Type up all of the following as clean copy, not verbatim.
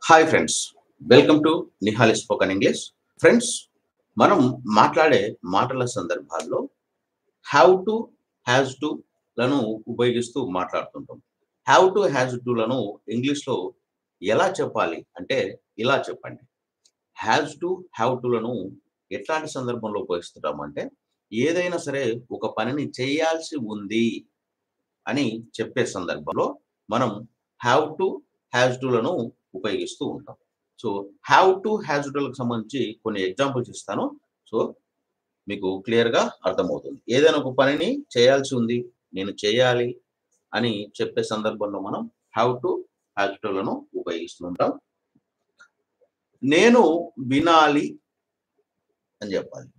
Hi friends, welcome to Nihal spoken English. Friends, మనం మాట్లాడే మాటల సందర్భాల్లో హ్యావ్ టు, హ్యాజ్ టు లను ఉపయోగిస్తూ మాట్లాడుతుంటాం. హ్యావ్ టు, హ్యాజ్ టు లను ఇంగ్లీష్‌లో ఎలా చెప్పాలి అంటే ఇలా చెప్పండి. హ్యాజ్ టు, హ్యావ్ టు లను ఎట్లాంటి సందర్భంలో ఉపయోగిస్తుంటామంటే ఏదైనా సరే ఒక పనిని చేయాల్సి ఉంది అని చెప్పే సందర్భంలో మనం హ్యావ్ టు, హ్యాజ్ టు లను ఉపయోగిస్తూ ఉంటాం. సో, హ్యావ్ టు, హ్యాజ్ టులకు సంబంధించి కొన్ని ఎగ్జాంపుల్స్ ఇస్తాను. సో, మీకు క్లియర్‌గా అర్థమవుతుంది. ఏదైనా ఒక పనిని చేయాల్సి ఉంది, నేను చేయాలి అని చెప్పే సందర్భంలో మనం హ్యావ్ టు, హ్యాజ్ టు లను ఉపయోగిస్తూ ఉంటాం. నేను వినాలి అని చెప్పాలి.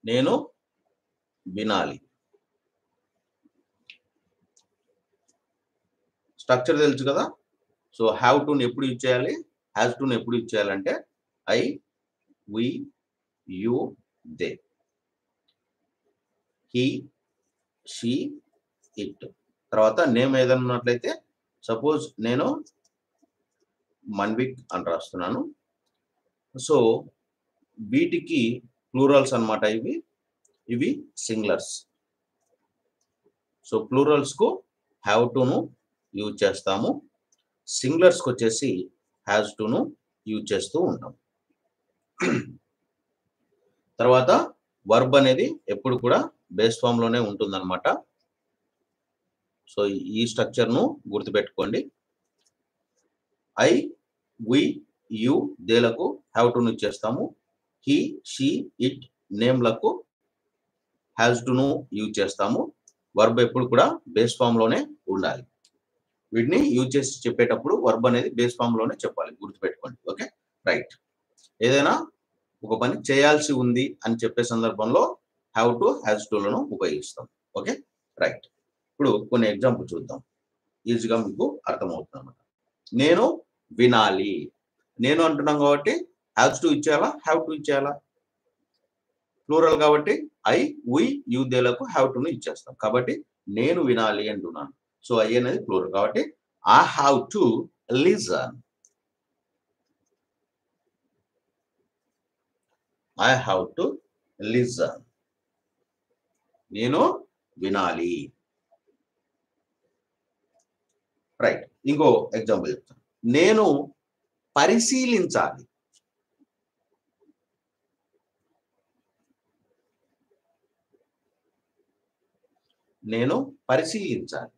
నేను వినాలి. స్ట్రక్చర్ తెలుసు కదా! సో, హ్యావ్ టుని ఎప్పుడు యూజ్ చేయాలి? హ్యాజ్ టుని ఎప్పుడు యూజ్ చేయాలంటే I, we, you, they. He, she, it. తర్వాత నేమ్ ఏదైనా ఉన్నట్లయితే సపోజ్ నేను మన్విక్ అని రాస్తున్నాను. సో, వీటికి ప్లూరల్స్ అన్నమాట ఇవి. ఇవి సింగులర్స్. సో, ప్లూరల్స్‌కు హ్యావ్ టును యూజ్ చేస్తాము. సింగులర్స్‌కి వచ్చేసి హ్యాజ్ టును యూజ్ చేస్తూ ఉంటాం. తర్వాత వర్బ్ అనేది ఎప్పుడు కూడా బేస్ ఫామ్‌లోనే ఉంటుందన్నమాట. సో, ఈ స్ట్రక్చర్‌ను గుర్తుపెట్టుకోండి. ఐ, వి, యూ, దేలకు హ్యావ్ టును యూజ్ చేస్తాము. హి, షీ, ఇట్, నేమ్‌లకు హ్యాజ్ టును యూజ్ చేస్తాము. వర్బ్ ఎప్పుడు కూడా బేస్ ఫామ్‌లోనే ఉండాలి. వీటిని యూజ్ చేసి చెప్పేటప్పుడు వర్బ్ అనేది బేస్ ఫామ్‌లోనే చెప్పాలి. గుర్తుపెట్టుకోండి. ఓకే. రైట్. ఏదైనా ఒక పని చేయాల్సి ఉంది అని చెప్పే సందర్భంలో హ్యావ్ టు, హ్యాజ్ టు లను ఉపయోగిస్తాం. ఓకే. రైట్. ఇప్పుడు కొన్ని ఎగ్జాంపుల్ చూద్దాం. ఈజీగా మీకు అర్థమవుతుందన్నమాట. నేను వినాలి. నేను అంటున్నాం కాబట్టి హ్యాజ్ టు ఇచ్చేయాలా? హ్యావ్ టు ఇచ్చేయాలా? ప్లూరల్ కాబట్టి ఐ, వి, యూ, దేలకు హ్యావ్ టును ఇచ్చేస్తాం. కాబట్టి నేను వినాలి అంటున్నాను. సో, ఐ అనేది ప్లూరల్ కాబట్టి I have to listen. I have to listen. నేను వినాలి. రైట్. ఇంకో ఎగ్జాంపుల్ చెప్తాను. నేను పరిశీలించాలి. నేను పరిశీలించాలి.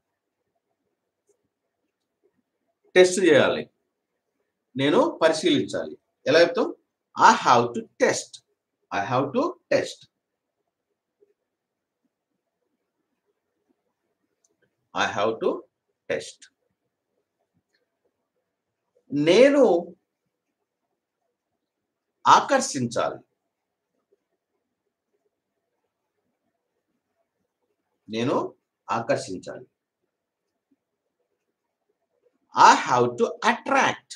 టెస్ట్ చేయాలి. నేను పరిశీలించాలి. ఎలా చెప్తాం? I have to test. I have to test. I have to test. నేను ఆకర్షించాలి. నేను ఆకర్షించాలి. I have to attract.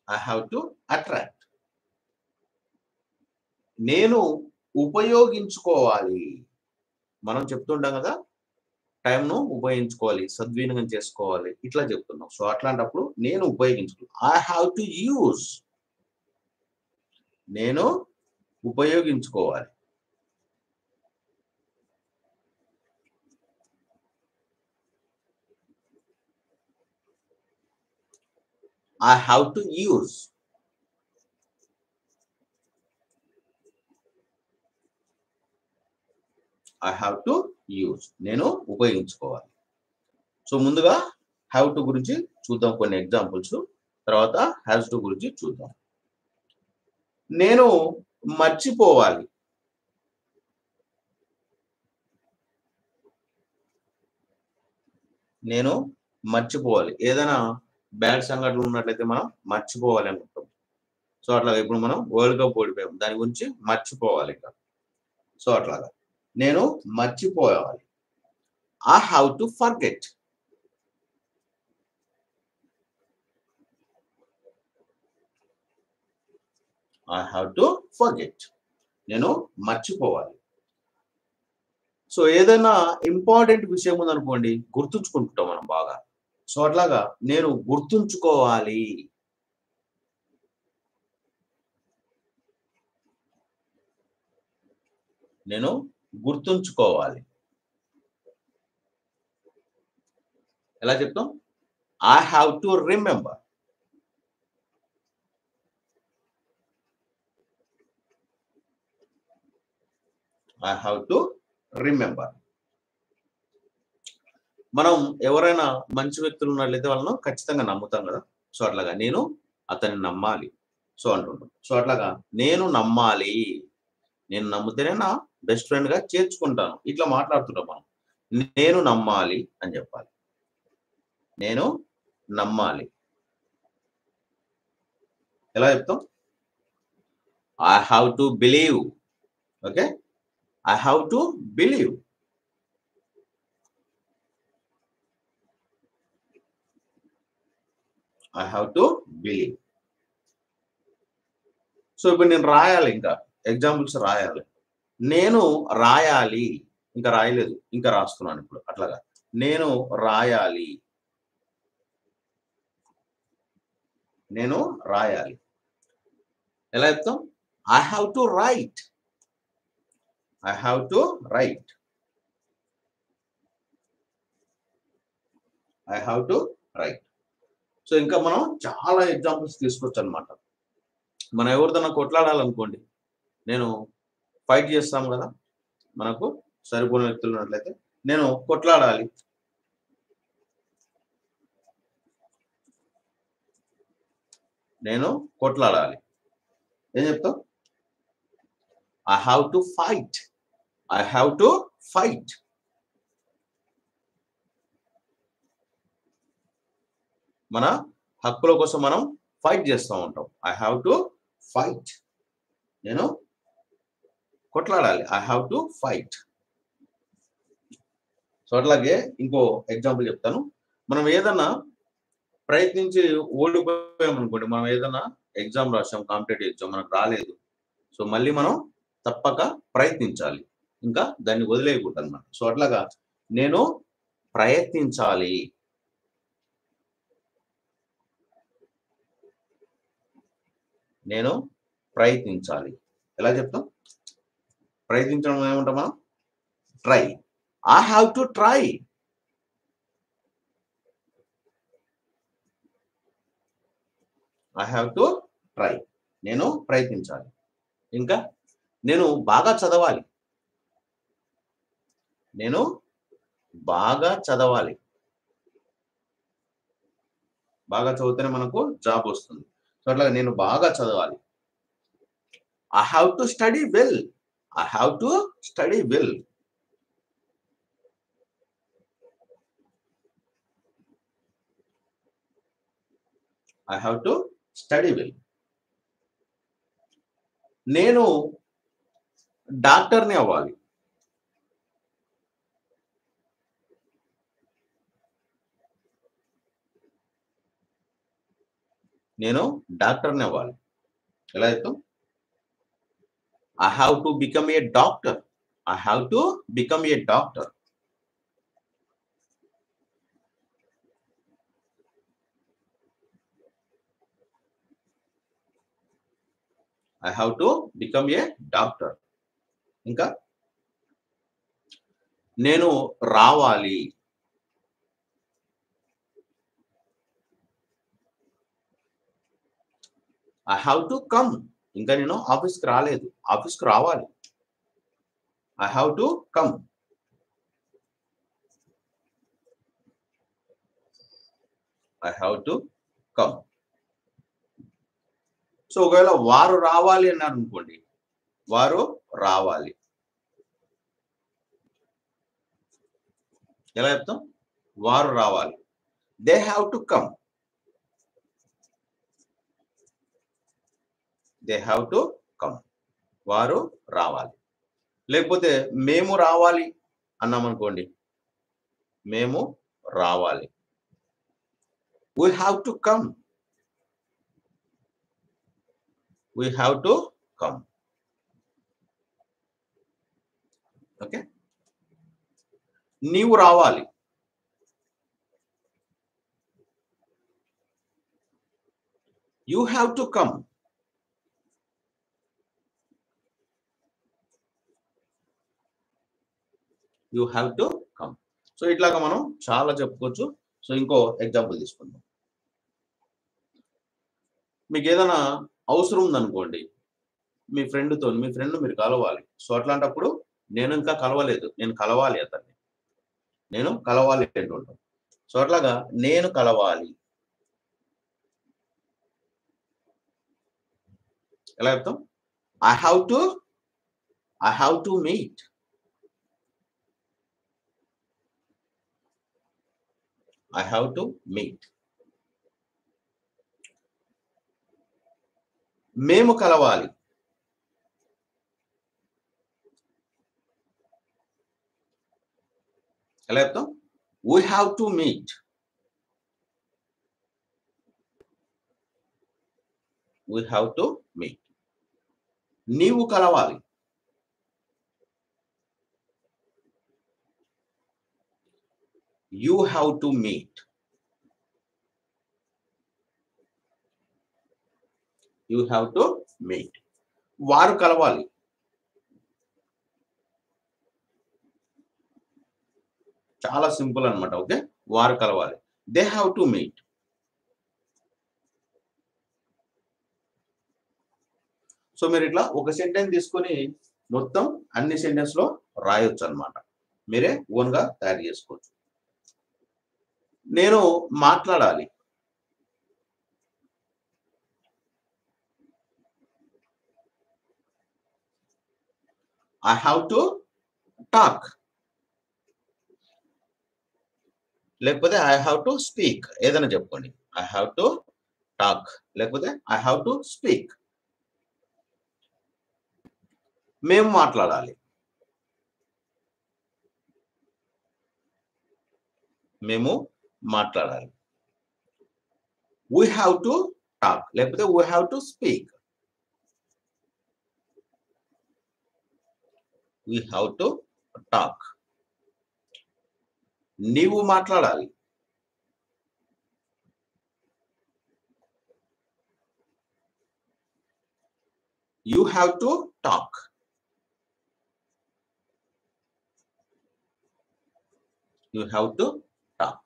I have to attract. నేను ఉపయోగించుకోవాలి. మనం చెప్తుంటాం కదా! టైంను ఉపయోగించుకోవాలి. సద్వినియోగం చేసుకోవాలి. ఇట్లా చెప్తున్నాం. సో, అట్లాంటప్పుడు నేను ఉపయోగించుకోవాలి. I have to use. నేను ఉపయోగించుకోవాలి. I have to use. I have to use. నేను ఉపయోగించుకోవాలి. సో, ముందుగా హావ్ టు గురించి చూద్దాం కొన్ని ఎగ్జాంపుల్స్. తర్వాత హ్యాస్ టు గురించి చూద్దాం. నేను మర్చిపోవాలి. నేను మర్చిపోవాలి. ఏదైనా బ్యాడ్ సంఘటనలు ఉన్నట్లయితే మనం మర్చిపోవాలి అనుకుంటాం. సో, అట్లాగా ఇప్పుడు మనం వరల్డ్ కప్ ఓడిపోయాం. దాని గురించి మర్చిపోవాలి ఇంకా. సో, అట్లాగా. నేను మర్చిపోవాలి. I have to forget. I have to forget. నేను మర్చిపోవాలి. సో ఏదైనా ఇంపార్టెంట్ విషయం ఉందనుకోండి గుర్తుంచుకుంటాం మనం బాగా. సో అట్లాగా నేను గుర్తుంచుకోవాలి. నేను గుర్తుంచుకోవాలి. ఎలా చెప్తాం? I have to remember. I have to remember. మనం ఎవరైనా మంచి వ్యక్తులు ఉన్నట్లయితే వాళ్ళను ఖచ్చితంగా నమ్ముతాం కదా! సో అట్లాగా నేను అతన్ని నమ్మాలి. సో అంటుంటాం. సో అట్లాగా నేను నమ్మాలి. నేను నమ్మితేనే నా బెస్ట్ ఫ్రెండ్‌గా చేర్చుకుంటాను. ఇట్లా మాట్లాడుతుంటాం మనం. నేను నమ్మాలి అని జెప్పాలి. నేను నమ్మాలి. ఎలా చెప్తాం? I have to believe. Okay. I have to believe. I have to believe. So ఇప్పుడు నేను రాయాలి ఇంకా. ఎగ్జాంపుల్స్ రాయాలి. నేను రాయాలి. ఇంకా రాయలేదు. ఇంకా రాస్తున్నాను ఇప్పుడు. అట్లాగా. నేను రాయాలి. నేను రాయాలి. ఎలా చెప్తాం? I have to right. I have to right. I have to right. So ఇంకా మనం చాలా ఎగ్జాంపుల్స్ తీసుకోవచ్చనమాట. మనం ఎవరితోనా కొట్లాడాలనుకోండి. నేను ఫైట్ చేస్తాం గదా! మనకు సరిపోని వ్యక్తులు ఉన్నట్లయితే. నేను కొట్లాడాలి. నేను కొట్లాడాలి. ఏం చెప్తాం? I have to fight. I have to fight. మన హక్కుల కోసం మనం ఫైట్ చేస్తా ఉంటాం. I have to fight. నేను కొట్లాడాలి. I have to fight. సో అట్లాగే ఇంకో ఎగ్జాంపుల్ చెప్తాను. మనం ఏదన్నా ప్రయత్నించి ఓడిపోయామనుకోండి. మనం ఏదన్నా ఎగ్జామ్ రాసాం. కాంపిటేటివ్ ఎగ్జామ్ మనకు రాలేదు. సో మళ్ళీ మనం తప్పక ప్రయత్నించాలి. ఇంకా దాన్ని వదిలేయకూడదనమాట. సో అట్లాగా నేను ప్రయత్నించాలి. నేను ప్రయత్నించాలి. ఎలా చెప్తాం? ప్రయత్నించడం ఏమంటాం మనం? Try. I have to try. I have to try. నేను ప్రయత్నించాలి. ఇంకా నేను బాగా చదవాలి. నేను బాగా చదవాలి. బాగా చదివితేనే మనకు జాబ్ వస్తుంది. సో అట్లాగా నేను బాగా చదవాలి. I have to study well. I have to study well. I have to study well. నేను డాక్టర్‌ని అవ్వాలి. నేను డాక్టర్‌ని అవ్వాలి. ఎలా చెప్తాం? I have to become a doctor. I have to become a doctor. I have to become a doctor. ఇంకా నేను రావాలి. I have to come. ఇంకా నేను ఆఫీస్‌కి రాలేదు. ఆఫీస్‌కి రావాలి. I have to come. I have to come. So ఒకవేళ వారు రావాలి అన్నారనుకోండి. వారు రావాలి. ఎలా చెప్తాం? వారు రావాలి. They have to come. They have to come. వారు రావాలి. లేకపోతే మేము రావాలి అన్నామనుకోండి. మేము రావాలి. We have to come. We have to come. Okay. నీవు రావాలి. You have to come. You have to come. So ఇట్లాగా మనం చాలా చెప్పుకోవచ్చు. సో ఇంకో ఎగ్జాంపుల్ తీసుకుందాం. మీకు ఏదైనా అవసరం ఉందనుకోండి, మీ ఫ్రెండ్ మీరు కలవాలి. సో అట్లాంటప్పుడు నేను ఇంకా కలవలేదు, నేను కలవాలి అతన్ని. నేను కలవాలి అంటుంటాం. సో అట్లాగా నేను కలవాలి. ఎలా చెప్తాం? I have to meet. I have to meet. మేము కలవాలి. ఎలా చెప్తాం? We have to meet. We have to meet. నీవు కలవాలి. You have to meet. You have to meet. వారు కలవాలి. చాలా సింపుల్ అన్నమాట. ఓకే, వారు కలవాలి. They have to meet. So మీరు ఇట్లా ఒక సెంటెన్స్ తీసుకొని మొత్తం అన్ని సెంటెన్స్ లో రాయొచ్చు అన్నమాట. మీరే ఓన్ గా తయారు చేసుకోవచ్చు. నేను మాట్లాడాలి. I have to talk. లేకపోతే ఐ హావ్ టు స్పీక్. ఏదైనా చెప్పుకోండి. ఐ హావ్ టు టాక్ లేకపోతే ఐ హావ్ టు స్పీక్. మేము మాట్లాడాలి. మేము మాట్లాడాలి. వీ హ్యావ్ టు టాక్ లేకపోతే we have to speak. We have to talk. నీవు మాట్లాడాలి. You have to talk. You have to talk.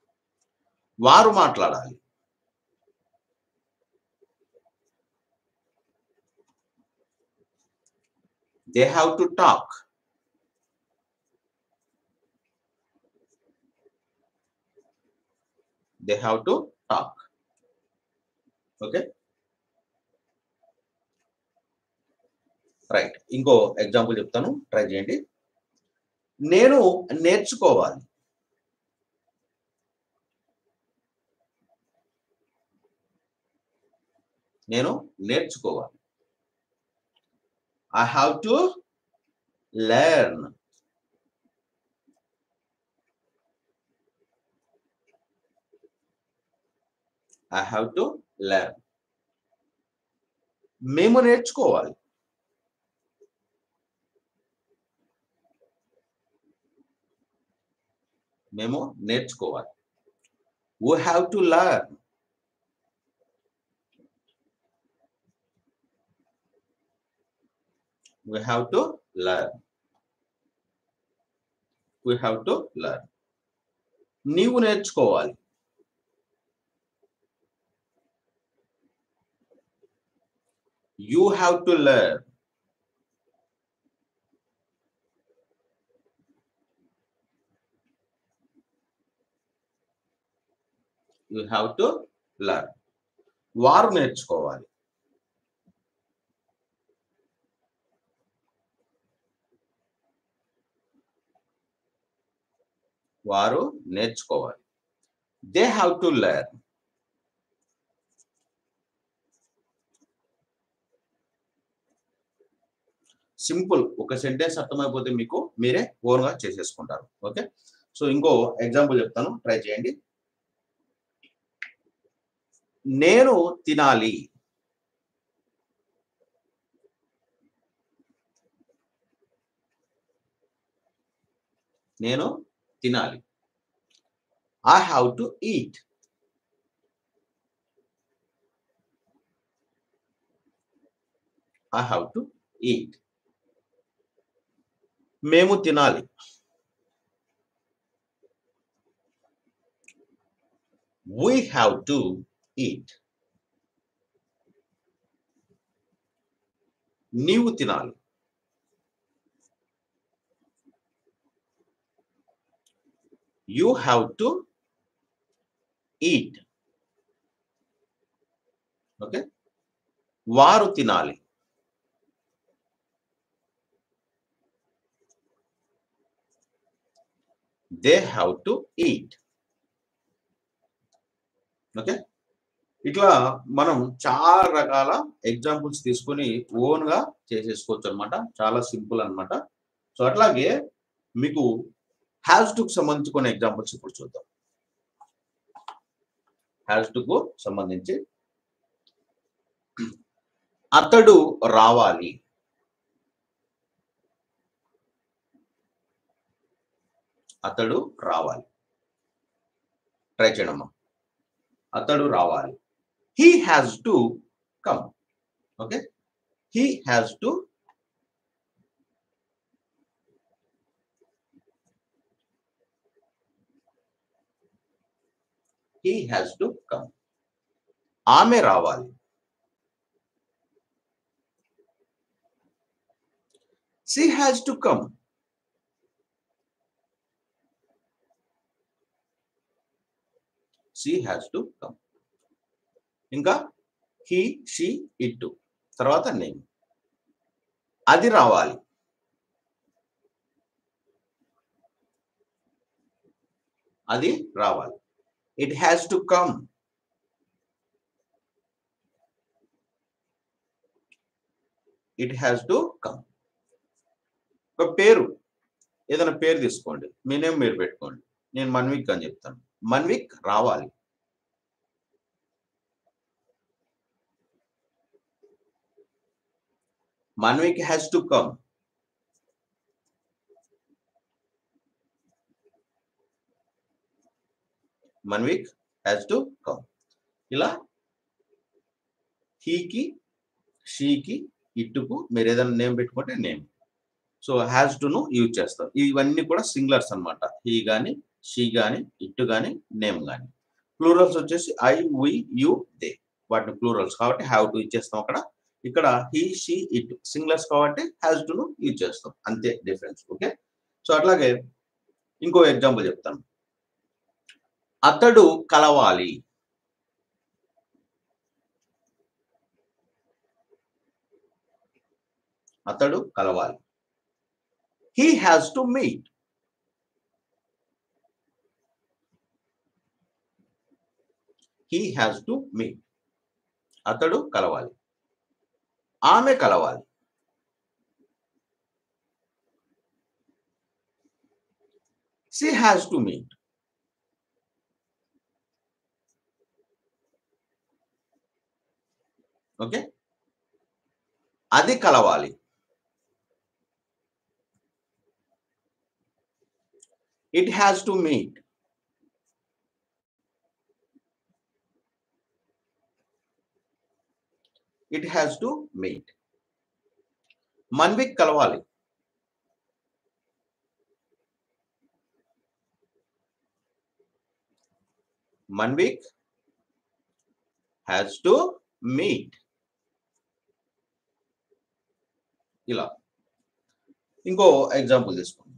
వారు మాట్లాడాలి. They have to talk. They have to talk. Okay, right. ఇంకో ఎగ్జాంపుల్ చెప్తాను, try చేయండి. నేను నేర్చుకోవాలి. నేను నేర్చుకోవాలి. I have to learn. I have to learn. మేము నేర్చుకోవాలి. మేము నేర్చుకోవాలి. We have to learn. We have to learn. We have to learn. నీవు నేర్చుకోవాలి. You have to learn. You have to learn. వారు నేర్చుకోవాలి. వారు నేర్చుకోవాలి. They have to learn. Simple. ఒక సెంటెన్స్ అర్థమైపోతే మీకు మీరే ఓన్ గా చేసేసుకుంటారు. ఓకే, సో ఇంకో ఎగ్జాంపుల్ చెప్తాను, ట్రై చేయండి. నేను తినాలి. నేను తినాలి. I have to eat. I have to eat. మేము తినాలి. We have to eat. నీవు తినాలి. You have to eat. Okay? వారు తినాలి. They have to eat. Okay, ఇట్లా మనం చాలా రకాల ఎగ్జాంపుల్స్ తీసుకొని ఓన్ గా చేసేసుకోవచ్చు అనమాట. చాలా సింపుల్ అన్నమాట. సో అట్లాగే మీకు హ్యాస్ టు సంబంధించి కొన్ని ఎగ్జాంపుల్స్ ఇప్పుడు చూద్దాం. హ్యాస్ టు కు సంబంధించి అతడు రావాలి. అతడు రావాలి. ట్రై చేయడమ్మా. అతడు రావాలి. He has to come. Okay? He has to come. ఆమె రావాలి. She has to come. She has to come. ఇంకా he, she, it. తర్వాత నేమ్. అది రావాలి. అది రావాలి. It has to come. It has to come. ఒక పేరు, ఏదైనా పేరు తీసుకోండి. మీ నేమ్ మీరు పెట్టుకోండి. నేను మన్విక్ అని చెప్తాను. మన్విక్ రావాలి. Manvik has to come. Manvik has to come. ఇలా he కి, she కి, it కు మీరు ఏదైనా నేమ్ పెట్టుకుంటే నేమ్. సో హ్యాస్ టు ను యూజ్ చేస్తారు. ఇవన్నీ కూడా సింగులర్స్ అన్నమాట. he గాని, she గాని, it గాని, నేమ్ గాని. ప్లూరల్స్ వచ్చేసి I, we, you, they. వాటిని ప్లూరల్స్ కాబట్టి హ్యావ్ టు ఇచ్చేస్తాం అక్కడ. ఇక్కడ he, she, it సింగులర్స్ కాబట్టి హ్యాస్ టు ను యూజ్ చేస్తాం. అంతే డిఫరెన్స్. ఓకే, సో అట్లాగే ఇంకో ఎగ్జాంపుల్ చెప్తాను. అతడు కలవాలి. అతడు కలవాలి. He has to meet. He has to meet. అతడు కలవాలి. ఆమె కలవాలి. She has to meet. Okay, అది కలవాలి. It has to meet. It has to meet. Manvik కలవాలి. Manvik has to meet. ఇలా ఇంకో ఎగ్జాంపుల్ తీసుకోండి.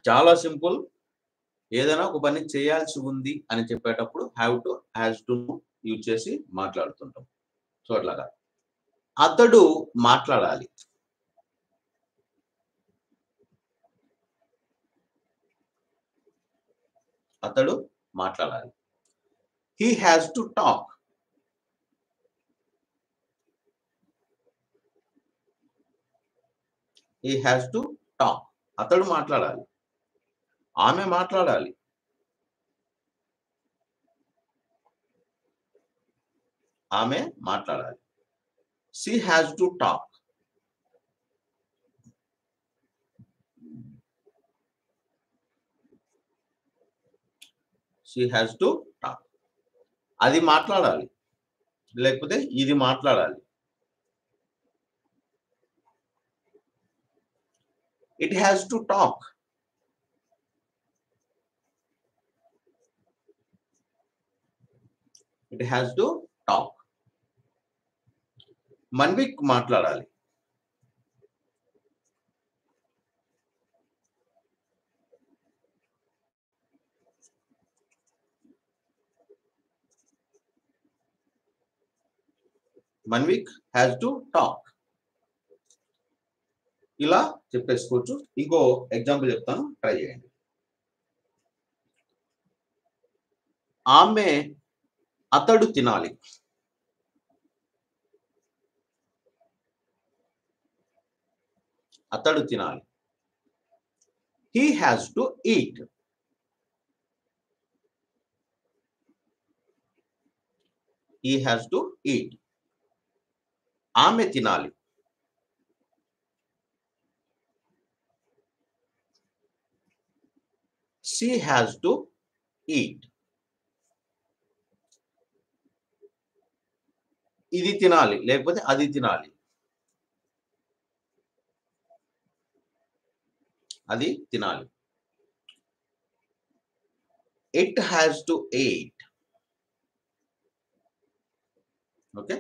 చాలా సింపుల్. ఏదైనా ఒక పని చేయాల్సి ఉంది అని చెప్పేటప్పుడు have to, has to use చేసి మాట్లాడుతుంటాం. సో అట్లాగా అతడు మాట్లాడాలి. అతడు మాట్లాడాలి. He has to talk. He has to talk. అతడు మాట్లాడాలి. ఆమె మాట్లాడాలి. ఆమె మాట్లాడాలి. She has to talk. She has to talk. అది మాట్లాడాలి, లేకపోతే ఇది మాట్లాడాలి. It has to talk. It has to talk. Manvik మాట్లాడాలి. Manvik has to talk. ఇలా చెప్పేసుకోవచ్చు. ఇంకో ఎగ్జాంపుల్ చెప్తాను, ట్రై చేయండి. ఆమె అతడు తినాలి. అతడు తినాలి. He has to eat. He has to eat. ఆమె తినాలి. She has to eat. ఇది తినాలి, లేకపోతే అది తినాలి. అది తినాలి. It has to eat. Okay.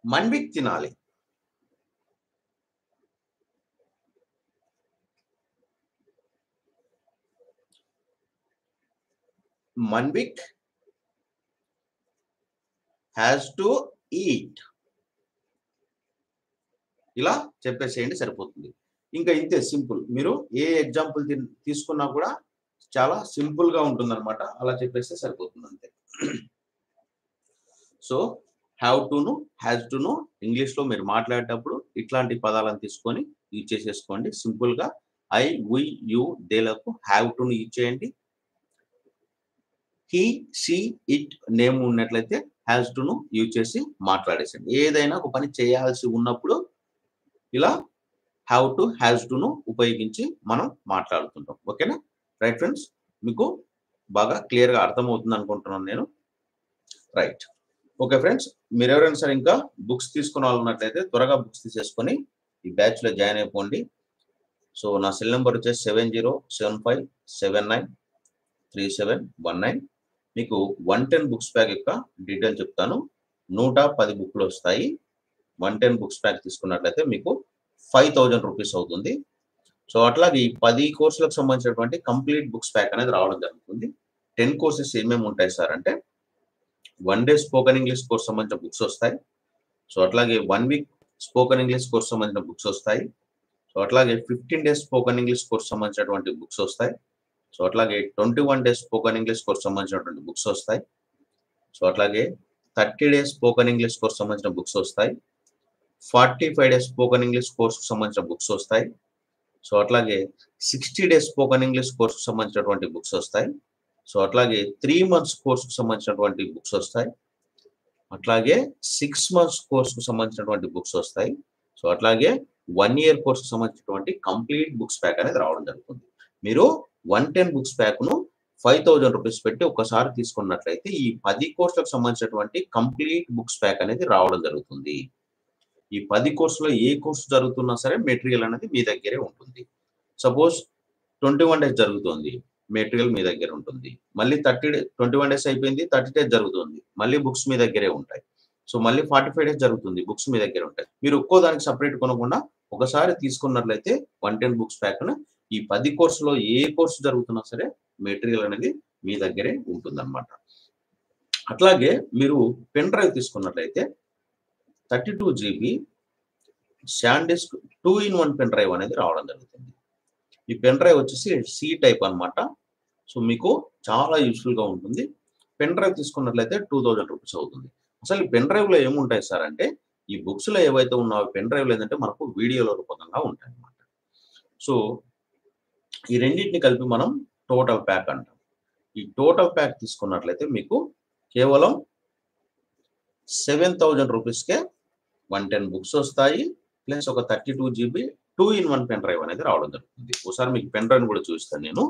Manvik తినాలి. Manvik has to eat. ఇలా చెప్పేసేయండి, సరిపోతుంది. ఇంకా ఇంతే, సింపుల్. మీరు ఏ ఎగ్జాంపుల్ తీసుకున్నా కూడా చాలా సింపుల్ గా ఉంటుంది అనమాట. అలా చెప్పేస్తే సరిపోతుంది, అంతే. సో హ్యావ్ టును, హ్యాస్ టును ఇంగ్లీష్ లో మీరు మాట్లాడేటప్పుడు ఇట్లాంటి పదాలను తీసుకొని యూజ్ చేసేసుకోండి. సింపుల్ గా ఐ, వి, యు, దేలకు హ్యావ్ టును యూజ్ చేయండి. హీ, షీ, ఇట్ నేమ్ ఉన్నట్లయితే హ్యాస్ టును యూజ్ చేసి మాట్లాడేసండి. ఏదైనా ఒక పని చేయాల్సి ఉన్నప్పుడు ఇలా హ్యావ్ టు, హ్యాస్ టును ఉపయోగించి మనం మాట్లాడుతుంటాం. ఓకేనా? రైట్ ఫ్రెండ్స్, మీకు బాగా క్లియర్ గా అర్థమవుతుంది అనుకుంటున్నాను నేను. రైట్. ఓకే ఫ్రెండ్స్, మీరు ఎవరైనా సరే ఇంకా బుక్స్ తీసుకున్న వాళ్ళు ఉన్నట్లయితే త్వరగా బుక్స్ తీసేసుకొని ఈ బ్యాచ్ లో జాయిన్ అయిపోండి. సో నా సెల్ నెంబర్ వచ్చేసి 7075793719. మీకు 110 బుక్స్ ప్యాక్ యొక్క డీటెయిల్ చెప్తాను. 110 బుక్లు వస్తాయి. 110 బుక్స్ ప్యాక్ తీసుకున్నట్లయితే మీకు 5000 రూపీస్ అవుతుంది. సో అట్లాగే ఈ 10 కోర్సులకు సంబంధించినటువంటి కంప్లీట్ బుక్స్ ప్యాక్ అనేది రావడం జరుగుతుంది. 10 కోర్సెస్ ఏమేమి ఉంటాయి సార్ అంటే, 1 డే స్పోకెన్ ఇంగ్లీష్ కోర్స్ సంబంధించిన బుక్స్ వస్తాయి. సో అట్లాగే 1 వీక్ స్పోకెన్ ఇంగ్లీష్ కోర్స్ సంబంధించిన బుక్స్ వస్తాయి. సో అట్లాగే 15 డేస్ స్పోకెన్ ఇంగ్లీష్ కోర్స్ సంబంధించినటువంటి బుక్స్ వస్తాయి. సో అట్లాగే 21 డేస్ స్పోకెన్ ఇంగ్లీష్ కోర్స్ సంబంధించినటువంటి బుక్స్ వస్తాయి. సో అట్లాగే 30 డేస్ స్పోకెన్ ఇంగ్లీష్ కోర్స్ సంబంధించిన బుక్స్ వస్తాయి. 45 డేస్ స్పోకెన్ ఇంగ్లీష్ కోర్సుకు సంబంధించిన బుక్స్ వస్తాయి. సో అట్లాగే 60 డేస్ స్పోకెన్ ఇంగ్లీష్ కోర్సుకు సంబంధించినటువంటి బుక్స్ వస్తాయి. సో అట్లాగే 3 మంత్స్ కోర్సుకు సంబంధించినటువంటి బుక్స్ వస్తాయి. అట్లాగే 6 మంత్స్ కోర్సుకు సంబంధించినటువంటి బుక్స్ వస్తాయి. సో అట్లాగే 1 ఇయర్ కోర్సుకు సంబంధించినటువంటి కంప్లీట్ బుక్స్ ప్యాక్ అనేది రావడం జరుగుతుంది. మీరు 110 బుక్స్ ప్యాక్ ను 5000 రూపీస్ పెట్టి ఒక్కసారి తీసుకున్నట్లయితే ఈ 10 కోర్సులకు సంబంధించినటువంటి కంప్లీట్ బుక్స్ ప్యాక్ అనేది రావడం జరుగుతుంది. ఈ 10 కోర్సులో ఏ కోర్సు జరుగుతున్నా సరే మెటీరియల్ అనేది మీ దగ్గరే ఉంటుంది. సపోజ్ 21 డేస్ జరుగుతుంది, మెటీరియల్ మీ దగ్గర ఉంటుంది. మళ్ళీ 21 డేస్ అయిపోయింది, 30 డేస్ జరుగుతుంది, మళ్ళీ బుక్స్ మీ దగ్గరే ఉంటాయి. సో మళ్ళీ 45 డేస్ జరుగుతుంది, బుక్స్ మీ దగ్గర ఉంటాయి. మీరు ఒక్కో దానికి సపరేట్ కొనకుండా ఒకసారి తీసుకున్నట్లయితే 110 బుక్స్ ప్యాక్ ను ఈ 10 కోర్సులో ఏ కోర్సు జరుగుతున్నా సరే మెటీరియల్ అనేది మీ దగ్గరే ఉంటుందన్నమాట. అట్లాగే మీరు పెన్ డ్రైవ్ తీసుకున్నట్లయితే 32 GB SanDisk 2-in-1 pen drive అనేది రావడం జరుగుతుంది. ఈ పెన్ డ్రైవ్ వచ్చేసి సి టైప్ అన్నమాట. సో మీకు చాలా యూస్ఫుల్ గా ఉంటుంది. పెన్ డ్రైవ్ తీసుకున్నట్లయితే 2000 రూపీస్ అవుతుంది. అసలు ఈ పెన్ డ్రైవ్ లో ఏముంటాయి సార్ అంటే, ఈ బుక్స్ లో ఏవైతే ఉన్నాయో పెన్ డ్రైవ్ ఏంటంటే మనకు వీడియోల రూపకంగా ఉంటాయి అన్నమాట. సో ఈ రెండింటిని కలిపి మనం టోటల్ ప్యాక్ అంటాం. ఈ టోటల్ ప్యాక్ తీసుకున్నట్లయితే మీకు కేవలం 7000 రూపీస్కే 110 బుక్స్ వస్తాయి, ప్లస్ ఒక 32 GB 2-in-1 పెన్ డ్రైవ్ అనేది రావడం జరుగుతుంది. ఒకసారి మీకు పెన్ డ్రైవ్ కూడా చూపిస్తాను నేను.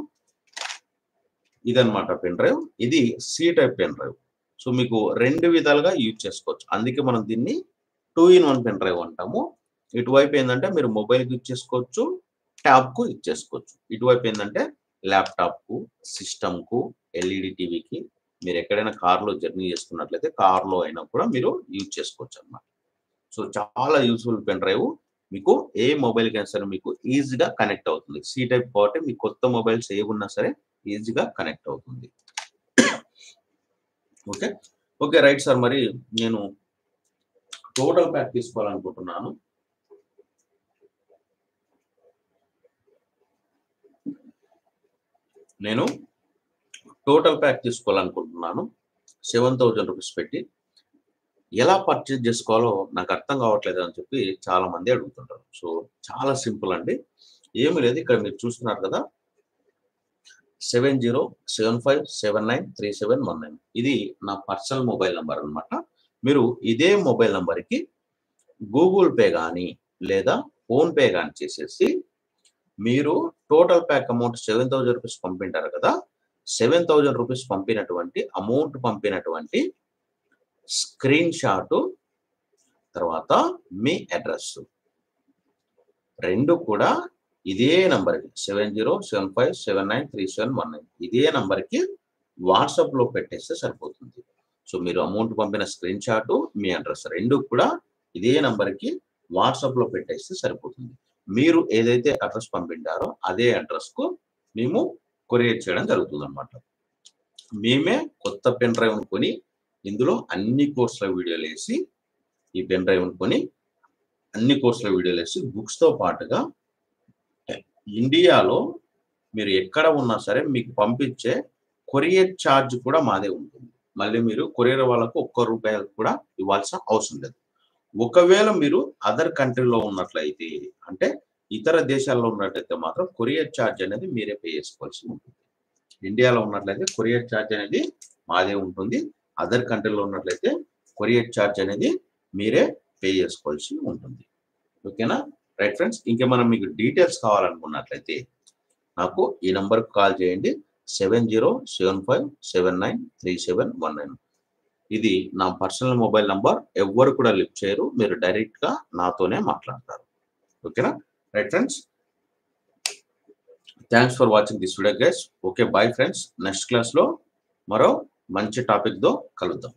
ఇదన్నమాట పెన్ డ్రైవ్. ఇది C type pen drive. So మీకు 2 విధాలుగా యూజ్ చేసుకోవచ్చు. అందుకే మనం దీన్ని 2 ఇన్ 1 పెన్ డ్రైవ్ అంటాము. ఇటువైపు ఏందంటే మీరు మొబైల్‌కి యూజ్ చేసుకోవచ్చు, ట్యాబ్‌కు యూజ్ చేసుకోవచ్చు. ఇటువైపు ఏందంటే ల్యాప్‌టాప్‌కు, సిస్టమ్‌కు, ఎల్ఈడీ టీవీకి మీరు ఎక్కడైనా కార్‌లో జర్నీ చేస్తున్నట్లయితే కార్‌లో అయినా కూడా మీరు యూజ్ చేసుకోవచ్చన్నమాట. సో చాలా యూజ్‌ఫుల్ పెన్ డ్రైవ్. మీకు ఏ మొబైల్‌కైనా సరే మీకు ఈజీగా కనెక్ట్ అవుతుంది. సి టైప్ కాబట్టి మీ కొత్త మొబైల్స్ ఏవున్నా సరే ఈజీగా కనెక్ట్ అవుతుంది. ఓకే. ఓకే. Right sir. మరి నేను టోటల్ ప్యాక్ తీసుకోవాలనుకుంటున్నాను. నేను టోటల్ ప్యాక్ తీసుకోవాలనుకుంటున్నాను. 7,000 రూపీస్ పెట్టి. ఎలా పర్చేజ్ చేసుకోవాలో నాకు అర్థం కావట్లేదు అని చెప్పి చాలా మంది అడుగుతుంటారు. సో చాలా సింపుల్ అండి. ఏమీ లేదు. ఇక్కడ మీరు చూస్తున్నారు కదా! 7075793719 ఇది నా పర్సనల్ మొబైల్ నంబర్ అన్నమాట. మీరు ఇదే మొబైల్ నంబర్‌కి గూగుల్ పే గాని లేదా ఫోన్ పే గాని చేసేసి మీరు టోటల్ ప్యాక్ అమౌంట్ 7,000 రూపీస్ పంపింటారు కదా! 7,000 రూపీస్ పంపినటువంటి స్క్రీన్ షాటు తర్వాత మీ అడ్రెస్ 2 కూడా ఇదే నంబర్‌కి 7075793719 ఇదే నంబర్‌కి వాట్సాప్‌లో పెట్టేస్తే సరిపోతుంది. సో మీరు అమౌంట్ పంపిన స్క్రీన్ షాటు, మీ అడ్రెస్ 2 కూడా ఇదే నంబర్‌కి వాట్సాప్‌లో పెట్టేస్తే సరిపోతుంది. మీరు ఏదైతే అడ్రెస్ పంపింటారో అదే అడ్రెస్‌కు మేము కొరియర్ చేయడం జరుగుతుందన్నమాట. మేమే కొత్త పెన్ డ్రైవ్‌ని కొని ఇందులో అన్ని కోర్సుల వీడియోలేసి ఈ పెన్ డ్రైవ్‌ని కొని అన్ని కోర్సుల వీడియోలేసి బుక్స్‌తో పాటుగా ఇండియాలో మీరు ఎక్కడ ఉన్నా సరే మీకు పంపించే కొరియర్ చార్జ్ కూడా మాదే ఉంటుంది. మళ్ళీ మీరు కొరియర్ వాళ్ళకు ఒక్క రూపాయి కూడా ఇవ్వాల్సిన అవసరం లేదు. ఒకవేళ మీరు అదర్ కంట్రీలో ఉన్నట్లయితే అంటే ఇతర దేశాల్లో ఉన్నట్లయితే మాత్రం కొరియర్ చార్జ్ అనేది మీరే పే చేసుకోవాల్సి ఉంటుంది. ఇండియాలో ఉన్నట్లయితే కొరియర్ చార్జ్ అనేది మాదే ఉంటుంది. అదర్ కంట్రీలో ఉన్నట్లయితే కొరియర్ చార్జ్ అనేది మీరే పే చేసుకోవాల్సి ఉంటుంది. ఓకేనా? Right friends. ఇంకేమైనా మీకు డీటెయిల్స్ కావాలనుకున్నట్లయితే నాకు ఈ నంబర్‌కి కాల్ చేయండి. 7075793719 ఇది నా పర్సనల్ మొబైల్ నంబర్. ఎవ్వరు కూడా లిఫ్ట్ చేయరు. మీరు డైరెక్ట్‌గా నాతోనే మాట్లాడతారు. ఓకేనా? Right friends. Thanks for watching this video guys. Okay. Bye friends. Next క్లాస్‌లో మరో మంచి టాపిక్‌తో కలుద్దాం.